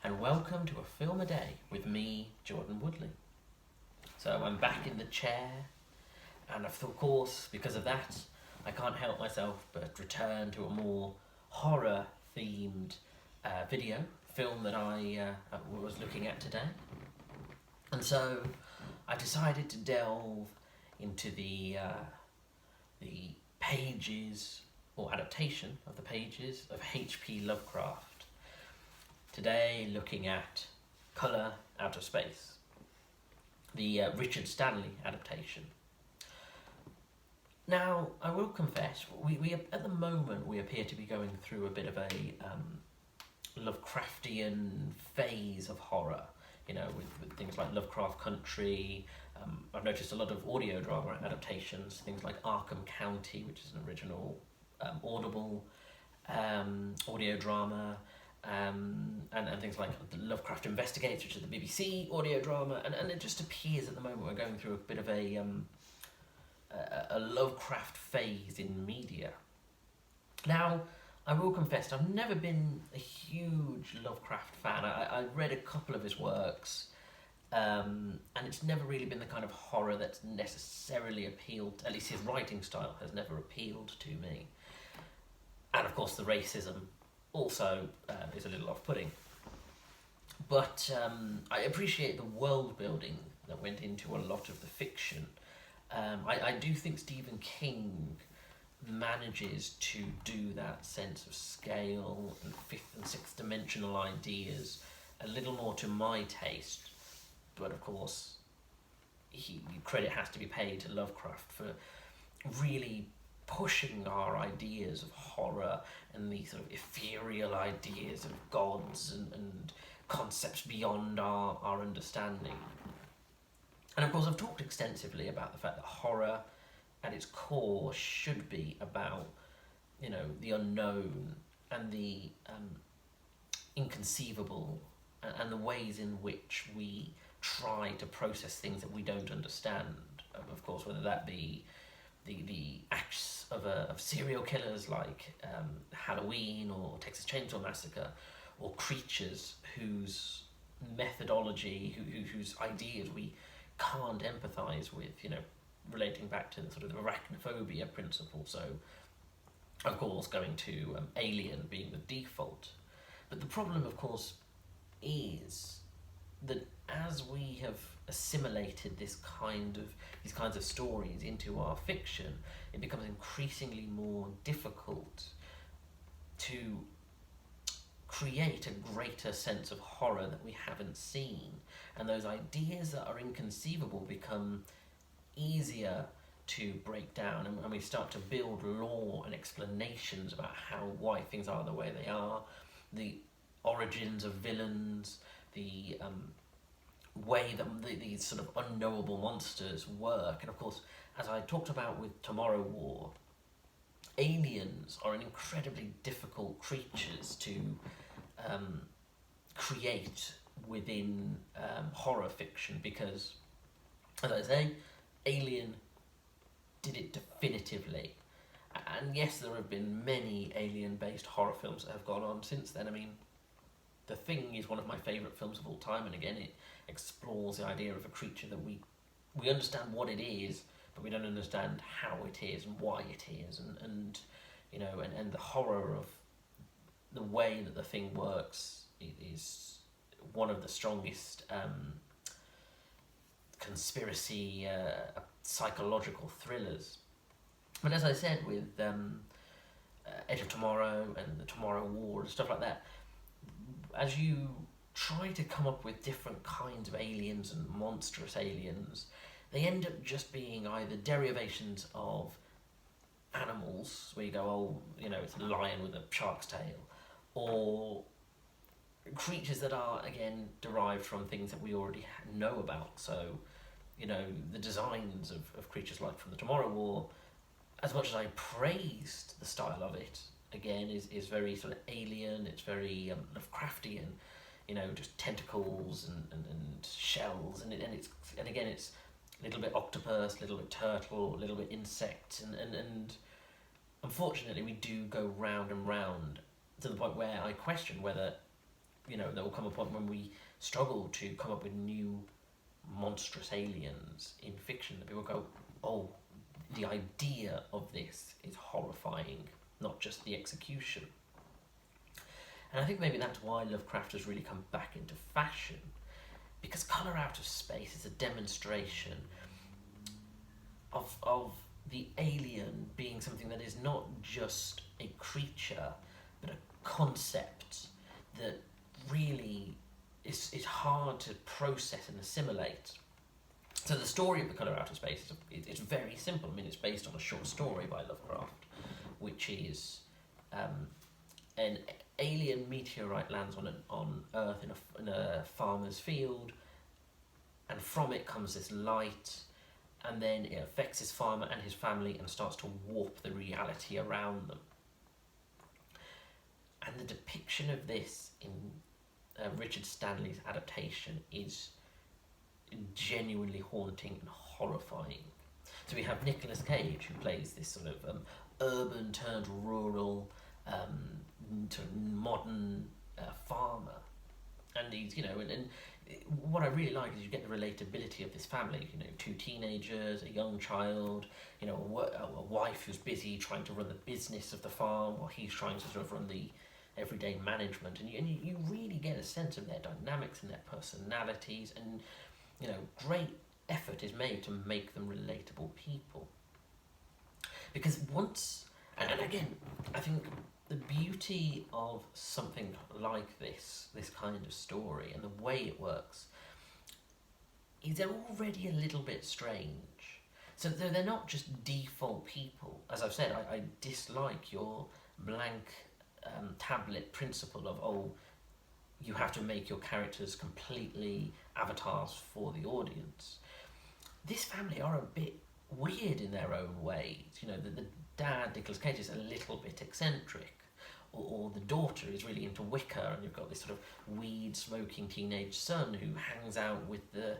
and welcome to A Film a Day with me, Jordan Woodley. So I'm back in the chair, and of course, because of that, I can't help myself but return to a more horror-themed film that I was looking at today. And so I decided to delve into the pages, or adaptation of the pages, of H.P. Lovecraft. Today, looking at Colour Out of Space, the Richard Stanley adaptation. Now, I will confess, we at the moment we appear to be going through a bit of a Lovecraftian phase of horror. You know, with things like Lovecraft Country. I've noticed a lot of audio drama adaptations, things like Arkham County, which is an original Audible audio drama, and things like Lovecraft Investigates, which is the BBC audio drama, and it just appears at the moment we're going through a bit of a Lovecraft phase in media. Now, I will confess, I've never been a huge Lovecraft fan. I read a couple of his works, and it's never really been the kind of horror that's necessarily appealed, at least his writing style has never appealed to me. And of course the racism also is a little off-putting. But I appreciate the world building that went into a lot of the fiction. I do think Stephen King manages to do that sense of scale and fifth and sixth dimensional ideas a little more to my taste. But of course, credit has to be paid to Lovecraft for really pushing our ideas of horror and these sort of ethereal ideas of gods and concepts beyond our understanding. And of course, I've talked extensively about the fact that horror at its core should be about, you know, the unknown and the inconceivable, and the ways in which we try to process things that we don't understand. Of course, whether that be the acts of serial killers like Halloween or Texas Chainsaw Massacre, or creatures whose methodology, whose ideas we can't empathise with, you know, relating back to the sort of the arachnophobia principle. So, of course, going to Alien being the default. But the problem, of course, is that as we have assimilated these kinds of stories into our fiction, it becomes increasingly more difficult to create a greater sense of horror that we haven't seen, and those ideas that are inconceivable become easier to break down, and we start to build lore and explanations about why things are the way they are, the origins of villains, the way that these sort of unknowable monsters work. And of course, as I talked about with Tomorrow War, aliens are an incredibly difficult creatures to create within horror fiction, because, as I say, Alien did it definitively. And yes, there have been many alien-based horror films that have gone on since then. I mean, The Thing is one of my favourite films of all time, and again, it explores the idea of a creature that we understand what it is, but we don't understand how it is and why it is, and you know, and the horror of the way that the thing works is one of the strongest conspiracy psychological thrillers. But as I said, with Edge of Tomorrow and the Tomorrow War and stuff like that, as you try to come up with different kinds of aliens and monstrous aliens, they end up just being either derivations of animals, where you go, oh, you know, it's a lion with a shark's tail, or creatures that are, again, derived from things that we already know about. So, you know, the designs of creatures like from the Tomorrow War, as much as I praised the style of it, again, is very sort of alien, it's very Lovecraftian, you know, just tentacles and shells, and again, it's a little bit octopus, a little bit turtle, a little bit insect, and unfortunately we do go round and round to the point where I question whether there will come a point when we struggle to come up with new monstrous aliens in fiction that people go, oh, the idea of this is horrifying, not just the execution. And I think maybe that's why Lovecraft has really come back into fashion, because Colour Out of Space is a demonstration of the alien being something that is not just a creature, but a concept that really is hard to process and assimilate. So the story of The Colour Out of Space is very simple. I mean, it's based on a short story by Lovecraft, which is an alien meteorite lands on Earth in a farmer's field, and from it comes this light, and then it affects his farmer and his family and starts to warp the reality around them. And the depiction of this in Richard Stanley's adaptation is genuinely haunting and horrifying. So we have Nicolas Cage, who plays this sort of urban turned rural, sort of modern farmer, and he's and what I really like is you get the relatability of this family. Two teenagers, a young child, a wife who's busy trying to run the business of the farm while he's trying to sort of run the everyday management, and you really get a sense of their dynamics and their personalities, and great effort is made to make them relatable people. Because once, and again, I think the beauty of something like this kind of story and the way it works is they're already a little bit strange. So they're not just default people. As I've said, I dislike your blank tablet principle of, you have to make your characters completely avatars for the audience. This family are a bit weird in their own ways. The dad, Nicolas Cage, is a little bit eccentric, or the daughter is really into Wicca, and you've got this sort of weed-smoking teenage son who hangs out with the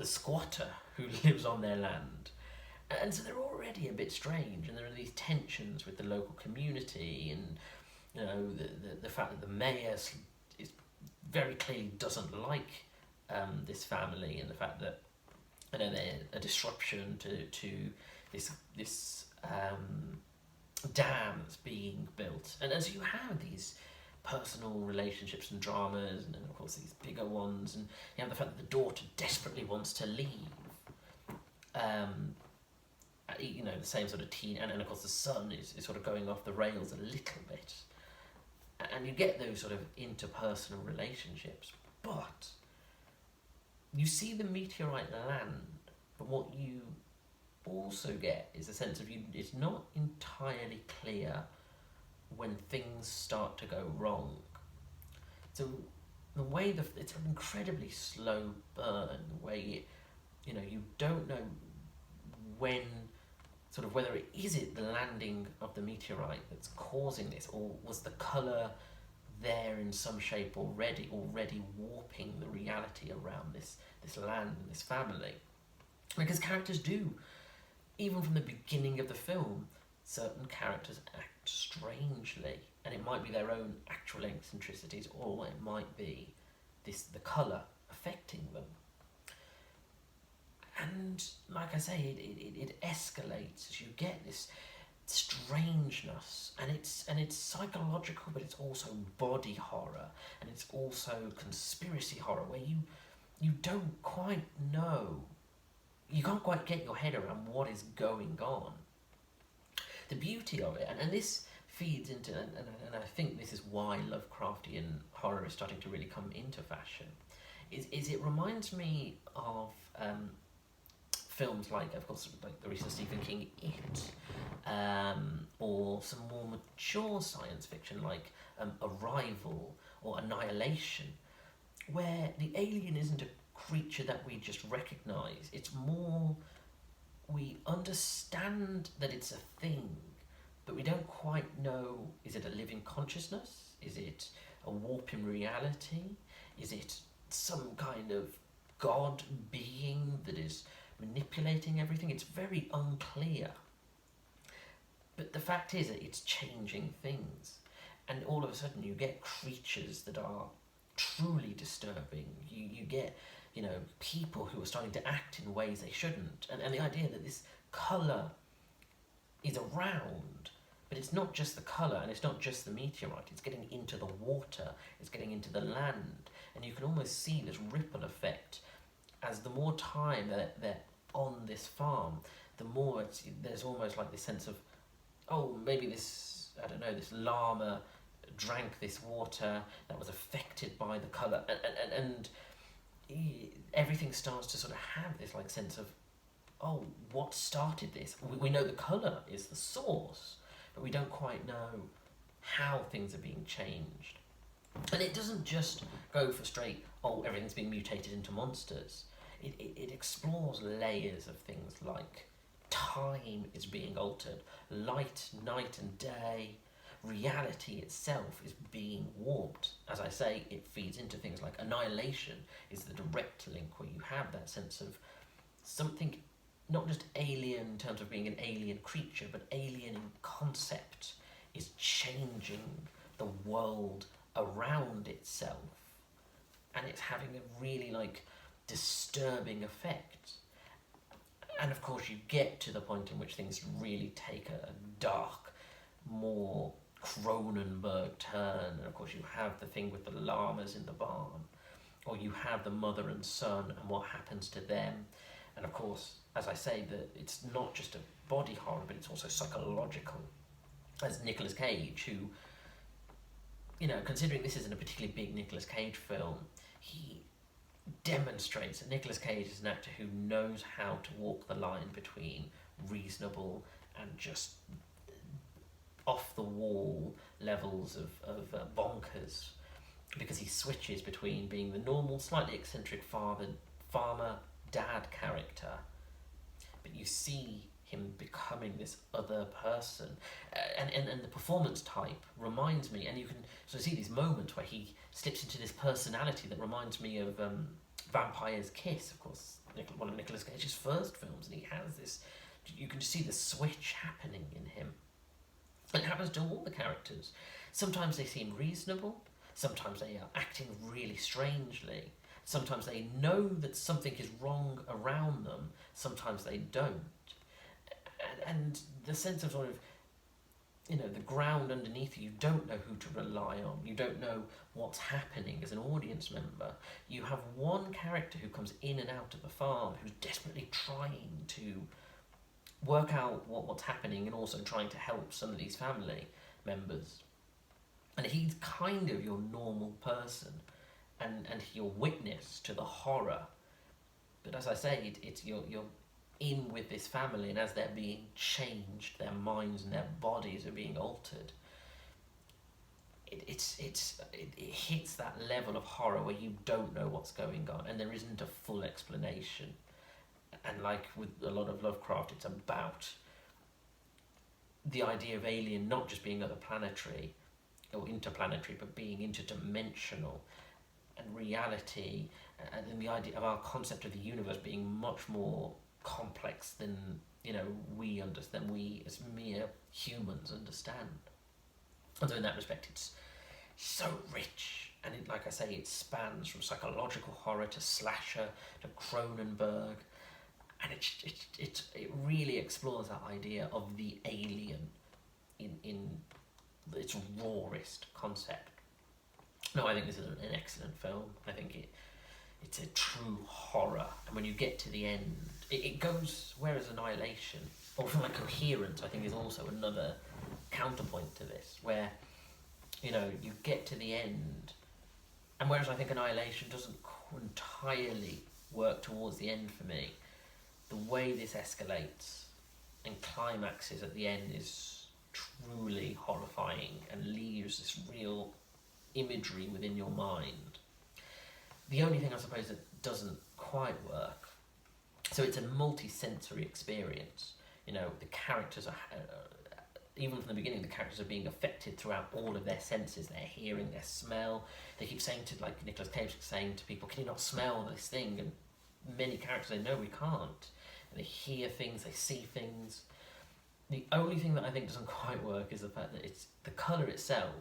squatter who lives on their land. And so they're already a bit strange, and there are these tensions with the local community, and the fact that the mayor is very clearly doesn't like this family, and the fact that they're a disruption to this dam that's being built. And as you have these personal relationships and dramas, and then of course these bigger ones, and you have the fact that the daughter desperately wants to leave. The same sort of teen, and of course the son is sort of going off the rails a little bit. And you get those sort of interpersonal relationships, but you see the meteorite land, but what you also get is a sense of it's not entirely clear when things start to go wrong. So the way it's an incredibly slow burn, the way you don't know when, sort of whether is it the landing of the meteorite that's causing this, or was the colour there in some shape already warping the reality around this land and this family. Because characters do, even from the beginning of the film, certain characters act strangely, and it might be their own actual eccentricities, or it might be the colour affecting them. And like I say, it escalates as you get this strangeness, and it's psychological, but it's also body horror, and it's also conspiracy horror, where you don't quite know, you can't quite get your head around what is going on. The beauty of it, and this feeds into, and I think this is why Lovecraftian horror is starting to really come into fashion, is it reminds me of films like, of course, like the recent Stephen King It, or some more mature science fiction like Arrival or Annihilation, where the alien isn't a creature that we just recognise. It's more, we understand that it's a thing, but we don't quite know, is it a living consciousness? Is it a warp in reality? Is it some kind of god being that is manipulating everything? It's very unclear. But the fact is that it's changing things. and all of a sudden you get creatures that are truly disturbing. You get, you know, people who are starting to act in ways they shouldn't, and the idea that this colour is around, but it's not just the colour and it's not just the meteorite, it's getting into the water, it's getting into the land, and you can almost see this ripple effect as the more time that they're on this farm, the more there's almost like this sense of, oh, maybe this, I don't know, this llama drank this water that was affected by the colour, and everything starts to sort of have this like sense of, oh, what started this? We know the colour is the source, but we don't quite know how things are being changed. And it doesn't just go for straight, oh, everything's being mutated into monsters. It explores layers of things like time is being altered, light, night and day, reality itself is being warped. As I say, it feeds into things like annihilation is the direct link, where you have that sense of something not just alien in terms of being an alien creature, but alien in concept is changing the world around itself, and it's having a really like disturbing effect. And of course you get to the point in which things really take a dark, more Cronenberg turn, and of course you have the thing with the llamas in the barn, or you have the mother and son and what happens to them. And of course, as I say, that it's not just a body horror, but it's also psychological. As Nicolas Cage, who, you know, considering this isn't a particularly big Nicolas Cage film, he demonstrates that Nicolas Cage is an actor who knows how to walk the line between reasonable and just off-the-wall levels of bonkers, because he switches between being the normal, slightly eccentric farmer dad character, but you see him becoming this other person, and the performance type reminds me, and you can sort of see these moments where he slips into this personality that reminds me of Vampire's Kiss, of course, one of Nicolas Cage's first films, and he has this, you can see the switch happening in him. And it happens to all the characters. Sometimes they seem reasonable, sometimes they are acting really strangely, sometimes they know that something is wrong around them, sometimes they don't. And the sense of sort of, you know, the ground underneath you don't know who to rely on. You don't know what's happening as an audience member. You have one character who comes in and out of the farm who's desperately trying to work out what's happening, and also trying to help some of these family members. And he's kind of your normal person, and your witness to the horror. But as I say, it's you're in with this family, and as they're being changed, their minds and their bodies are being altered. It hits that level of horror where you don't know what's going on, and there isn't a full explanation. And like with a lot of Lovecraft, it's about the idea of alien not just being other planetary or interplanetary, but being interdimensional, and reality, and the idea of our concept of the universe being much more complex than, you know, we as mere humans understand. And so in that respect, it's so rich, and it, like I say, it spans from psychological horror to slasher to Cronenberg, and it really explores that idea of the alien in its rawest concept. No, I think this is an excellent film. I think it's a true horror, and when you get to the end, it goes, whereas Annihilation, or from like Coherence, I think is also another counterpoint to this, where, you know, you get to the end, and whereas I think Annihilation doesn't entirely work towards the end for me, the way this escalates and climaxes at the end is truly horrifying and leaves this real imagery within your mind. The only thing I suppose that doesn't quite work, so it's a multi-sensory experience. You know, the characters are, even from the beginning, the characters are being affected throughout all of their senses. They're hearing, their smell. They keep saying to, like Nicolas Cage saying to people, can you not smell this thing? And many characters say, no, we can't. And they hear things, they see things. The only thing that I think doesn't quite work is the fact that it's the colour itself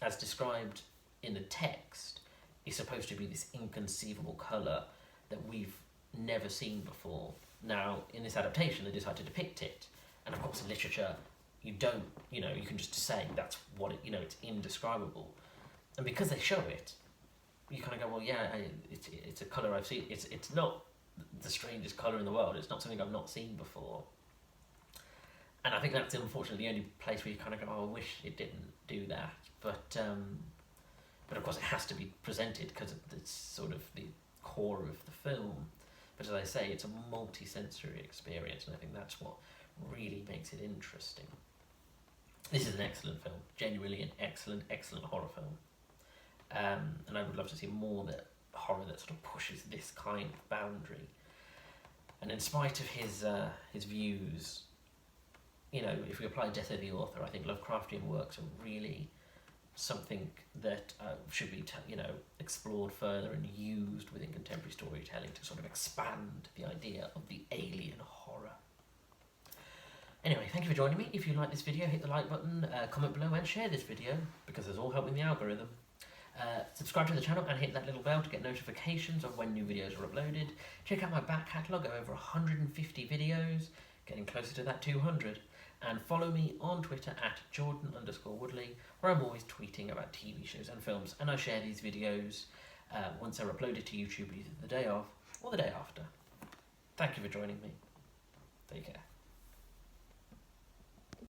as described in the text, is supposed to be this inconceivable colour that we've never seen before. Now, in this adaptation, they decide to depict it, and of course, in literature, you don't, you can just say that's what it, it's indescribable, and because they show it, you kind of go, well, yeah, it's a colour I've seen. It's not the strangest colour in the world. It's not something I've not seen before. And I think that's unfortunately the only place where you kind of go, oh, I wish it didn't do that. But of course it has to be presented because it's sort of the core of the film. But as I say, it's a multi-sensory experience, and I think that's what really makes it interesting. This is an excellent film, genuinely an excellent horror film. And I would love to see more horror that sort of pushes this kind of boundary. And in spite of his views, if we apply Death of the Author, I think Lovecraftian works are really something that should be explored further and used within contemporary storytelling to sort of expand the idea of the alien horror. Anyway, thank you for joining me. If you like this video, hit the like button, comment below and share this video, because there's all helping the algorithm. Subscribe to the channel and hit that little bell to get notifications of when new videos are uploaded. Check out my back catalogue of over 150 videos, getting closer to that 200. And follow me on Twitter at Jordan_Woodley, where I'm always tweeting about TV shows and films, and I share these videos once they're uploaded to YouTube, either the day of or the day after. Thank you for joining me. Take care.